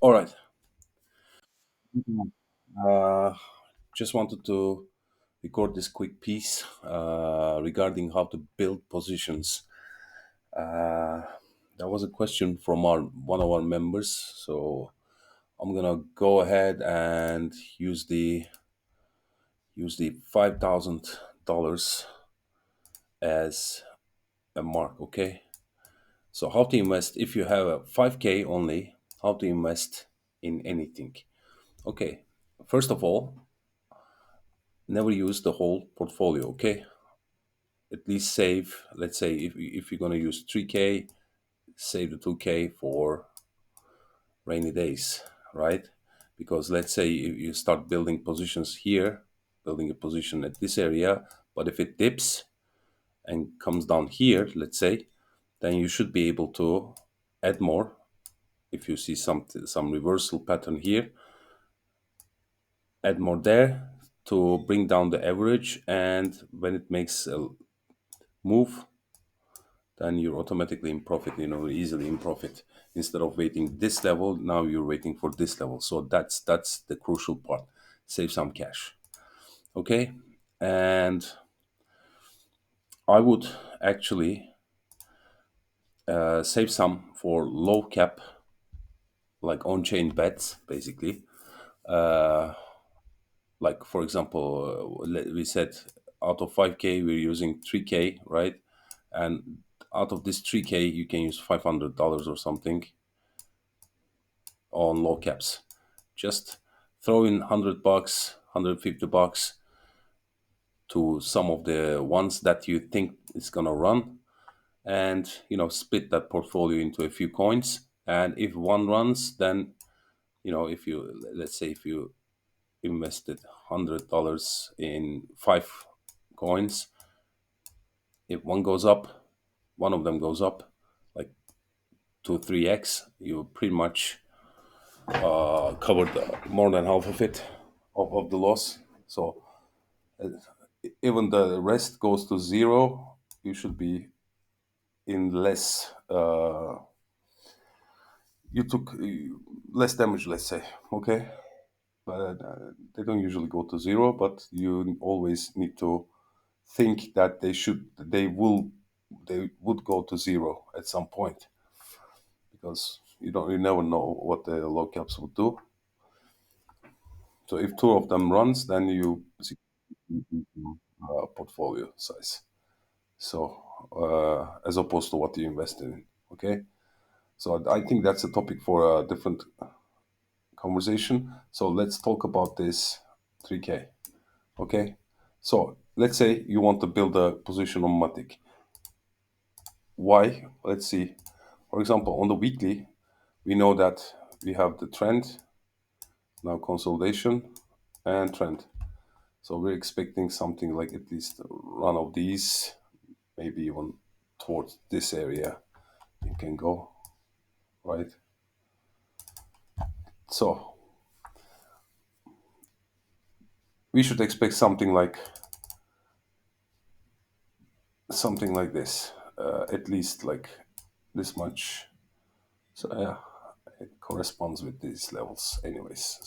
All right. Mhm. Uh, just wanted to record this quick piece regarding how to build positions. Uh, that was a question from our one of our members, so I'm gonna go ahead and use the $5,000 as a mark. Okay. So how to invest if you have a 5K only? How to invest in anything? Okay. First of all, never use the whole portfolio. Okay, at least save, let's say, if you're going to use 3K, save the 2K for rainy days, right? Because let's say you start building positions here, building a position at this area, but if it dips and comes down here, let's say, then you should be able to add more. If you see some reversal pattern here, add more there to bring down the average, and when it makes a move, then you're automatically in profit, easily in profit. Instead of waiting this level, now you're waiting for this level. So that's the crucial part. Save some cash. Okay. And I would actually save some for low cap, like on-chain bets, basically. Like for example, we said out of 5K we're using 3K, right? And out of this 3K you can use $500 or something on low caps. Just throw in $100, $150 to some of the ones that you think is gonna run, and split that portfolio into a few coins. And if one runs, then if you, let's say, if you invested $100 in 5 coins, if one goes up, one of them goes up like 2 3x, you pretty much covered more than half of it, of the loss. So even the rest goes to zero, you should be in less. You took less damage, let's say. Okay, but they don't usually go to zero. But you always need to think that they would go to zero at some point, because you never know what the low caps would do. So if two of them runs, then you see portfolio size. So as opposed to what you invested in. Okay, so I think that's a topic for a different conversation. So let's talk about this 3K. Okay, so let's say you want to build a position on Matic. Why? Let's see. For example, on the weekly, we know that we have the trend, now consolidation, and trend. So we're expecting something like at least one of these, maybe even towards this area. It can go, right? So we should expect something like this, at least like this much. So yeah, it corresponds with these levels, anyways.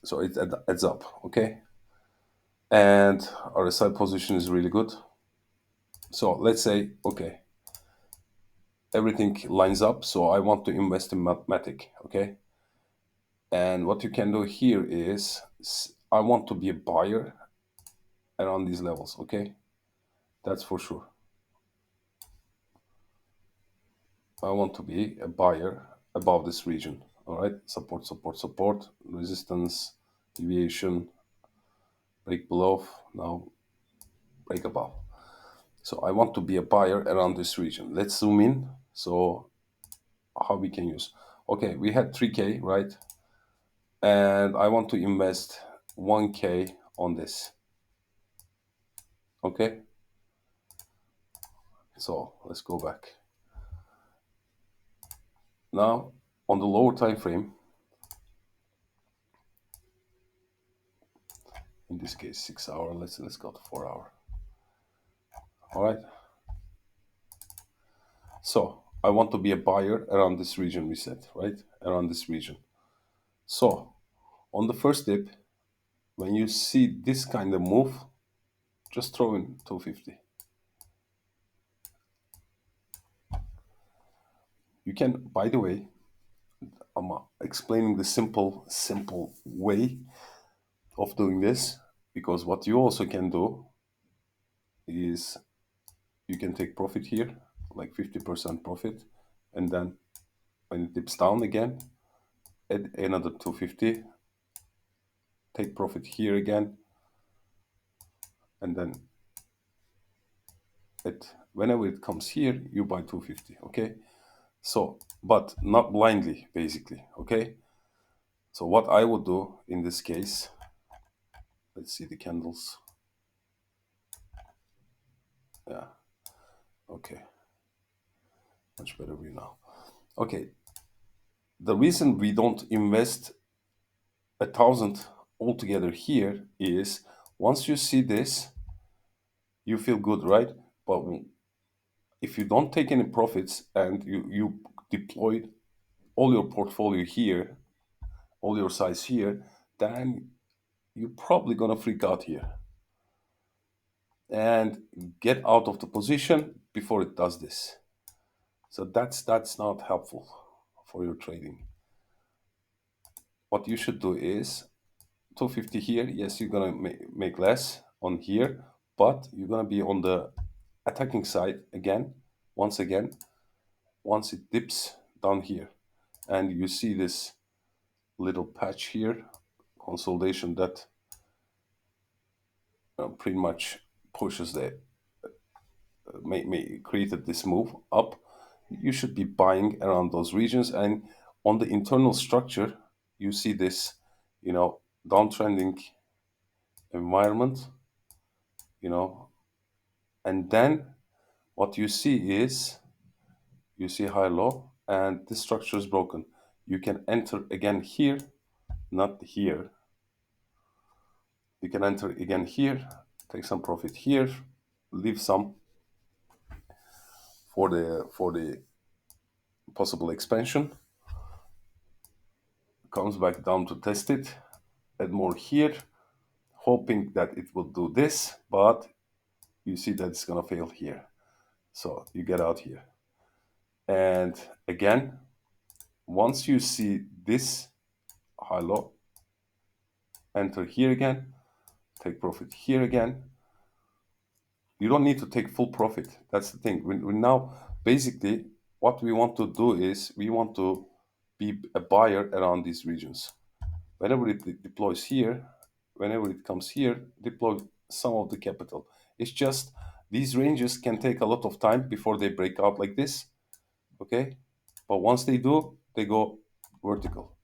So it adds up, okay. And our side position is really good. So let's say, okay, everything lines up. So I want to invest in mathematic, okay. And what you can do here is I want to be a buyer around these levels, okay. That's for sure. I want to be a buyer above this region. All right, support, support, support, resistance, deviation, break below, now break above. So I want to be a buyer around this region. Let's zoom in. So how we can use? Okay, we had 3K, right? And I want to invest 1K on this. Okay, so let's go back. Now on the lower time frame, in this case 6 hour, let's go to 4 hour. All right. So I want to be a buyer around this region, we said, right? Around this region. So on the first dip, when you see this kind of move, just throw in 250. You can, by the way, I'm explaining the simple way of doing this, because what you also can do is you can take profit here, like 50% profit, and then when it dips down again, add another 250, take profit here again, and then whenever it comes here, you buy 250, okay? So, but not blindly, basically, okay? So what I would do in this case, let's see the candles. Yeah, okay, much better view now. Okay, the reason we don't invest 1,000 altogether here is once you see this, you feel good, right? But if you don't take any profits and you deployed all your portfolio here, all your size here, then you're probably gonna freak out here and get out of the position before it does this. So that's not helpful for your trading. What you should do is 250 here. Yes, you're gonna make less on here, but you're gonna be on the attacking side again, once again, once it dips down here, and you see this little patch here, consolidation that pretty much pushes the created this move up. You should be buying around those regions, and on the internal structure, you see this, downtrending environment, you know, and then what you see is you see high low, and this structure is broken. You can enter again here, not here. You can enter again here, take some profit here, leave some for the possible expansion, comes back down to test it, add more here, hoping that it will do this, but you see that it's gonna fail here. So you get out here. And again, once you see this high low, enter here again, take profit here again. You don't need to take full profit. That's the thing. We now basically what we want to do is we want to be a buyer around these regions. Whenever it deploys here, whenever it comes here, deploy some of the capital. It's just these ranges can take a lot of time before they break out like this, okay? But once they do, they go vertical.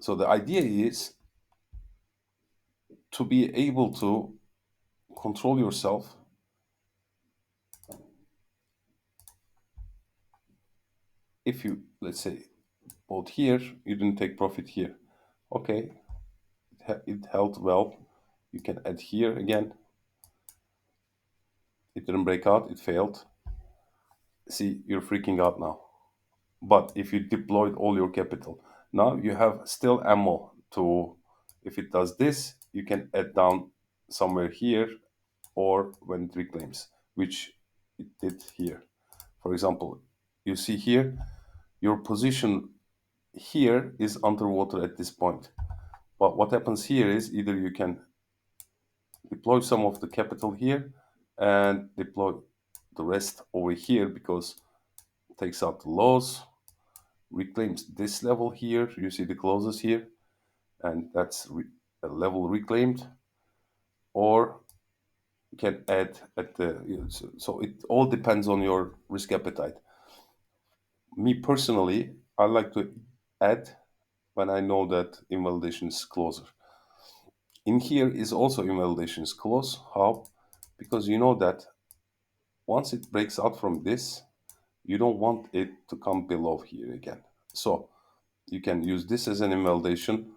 So the idea is to be able to control yourself. If you, let's say, bought here, you didn't take profit here. Okay, it held well. You can add here again. It didn't break out, it failed. See, you're freaking out now. But if you deployed all your capital, now you have still ammo to, if it does this, you can add down somewhere here or when it reclaims, which it did here. For example, you see here, your position here is underwater at this point. But what happens here is either you can deploy some of the capital here and deploy the rest over here because it takes out the lows, reclaims this level here. You see the closes here, and that's a level reclaimed. Or you can add at the, so it all depends on your risk appetite. Me personally, I like to add when I know that invalidation is closer. In here is also invalidation is close. How? Because you know that once it breaks out from this, you don't want it to come below here again. So you can use this as an invalidation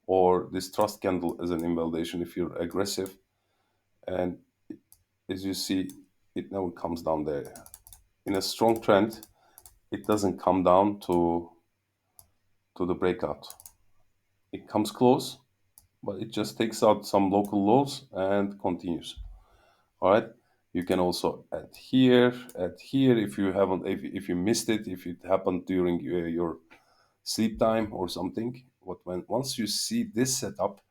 or this trust candle as an invalidation if you're aggressive. And as you see, it never comes down there. In a strong trend, it doesn't come down to the breakout. It comes close, but it just takes out some local lows and continues. All right. You can also add here if you haven't, if you missed it, if it happened during your sleep time or something. But when once you see this setup,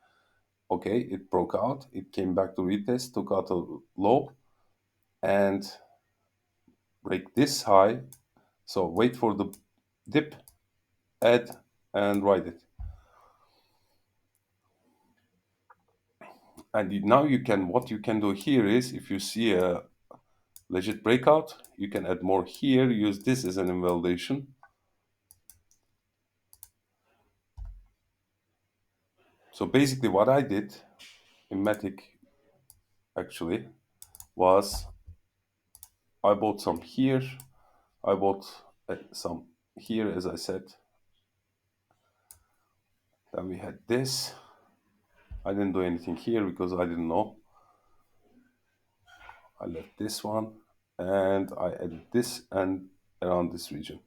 okay, it broke out, it came back to retest, took out a low, and break this high. So wait for the dip, add, and ride it. And now you can, what you can do here is, if you see a legit breakout, you can add more here, use this as an invalidation. So basically what I did in Matic actually was I bought some here, I bought some here, as I said. Then we had this. I didn't do anything here because I didn't know. I left this one and I added this and around this region.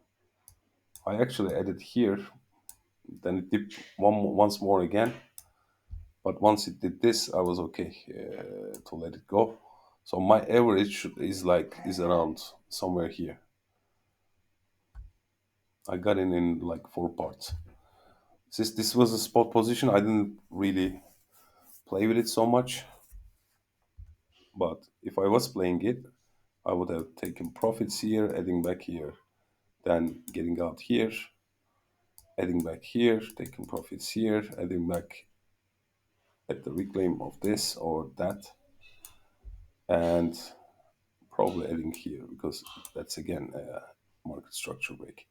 I actually added here, then it dipped once more again. But once it did this, I was okay to let it go. So my average is around somewhere here. I got in like 4 parts. Since this was a spot position, I didn't really play with it so much. But if I was playing it, I would have taken profits here, adding back here, then getting out here, adding back here, taking profits here, adding back at the reclaim of this or that, and probably adding here because that's again a market structure break.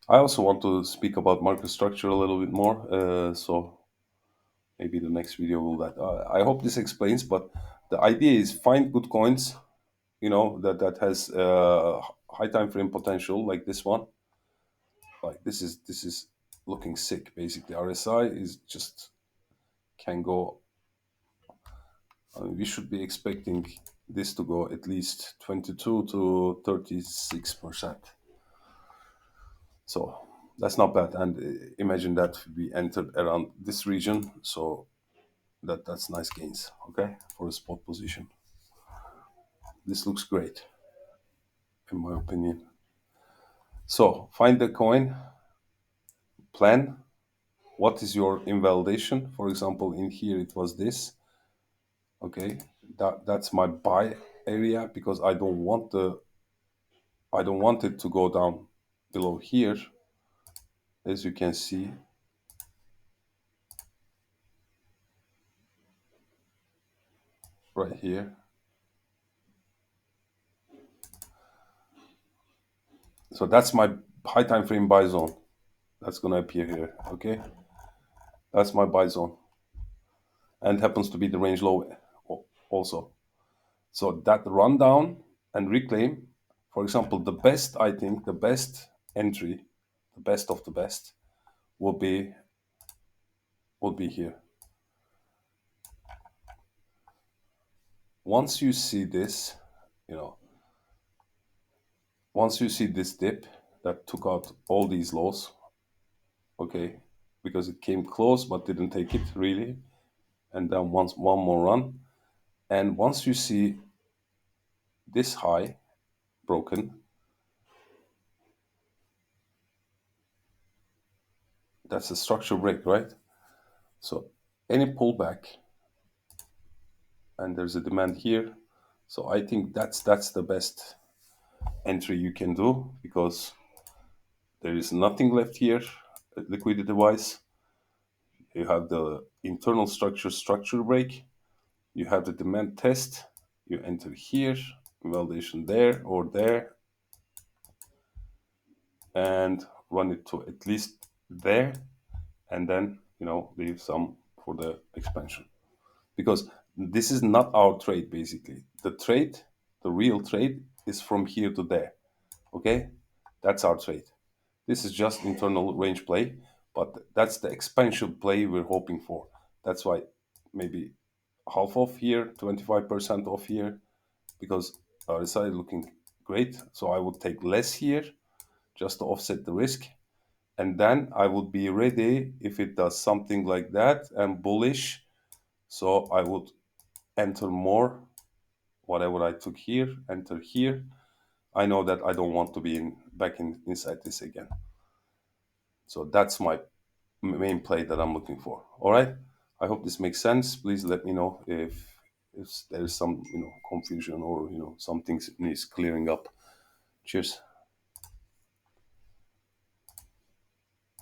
I also want to speak about market structure a little bit more, so maybe the next video will that. I hope this explains, but the idea is find good coins, that has high time frame potential, like this one. Like this is looking sick. Basically, RSI is just can go. I mean, we should be expecting this to go at least 22 to 36%. So that's not bad. And imagine that we entered around this region. So that's nice gains, okay, for a spot position. This looks great, in my opinion. So find the coin, plan. What is your invalidation? For example, in here it was this. Okay, that's my buy area because I don't want it to go down below here, as you can see. Right here. So that's my high time frame buy zone. That's gonna appear here. Okay, that's my buy zone, and happens to be the range low also. So that rundown and reclaim, for example, I think the best entry, the best of the best, will be here. Once you see this, you know, once you see this dip that took out all these lows, okay, because it came close but didn't take it really, and then one more run, and once you see this high broken, that's a structure break, right? So any pullback, and there's a demand here, so I think that's the best entry you can do because there is nothing left here liquidity wise. You have the internal structure break, you have the demand test, you enter here, validation there or there, and run it to at least there, and then leave some for the expansion, because this is not our trade. Basically, the real trade is from here to there. Okay, that's our trade. This is just internal range play, but that's the expansion play we're hoping for. That's why maybe half off here, 25% off here, because RSI is looking great. So I would take less here just to offset the risk. And then I would be ready if it does something like that and bullish. So I would enter more, whatever I took here, enter here. I know that I don't want to be back inside this again. So that's my main play that I'm looking for. All right. I hope this makes sense. Please let me know if there is some confusion or something is clearing up. Cheers.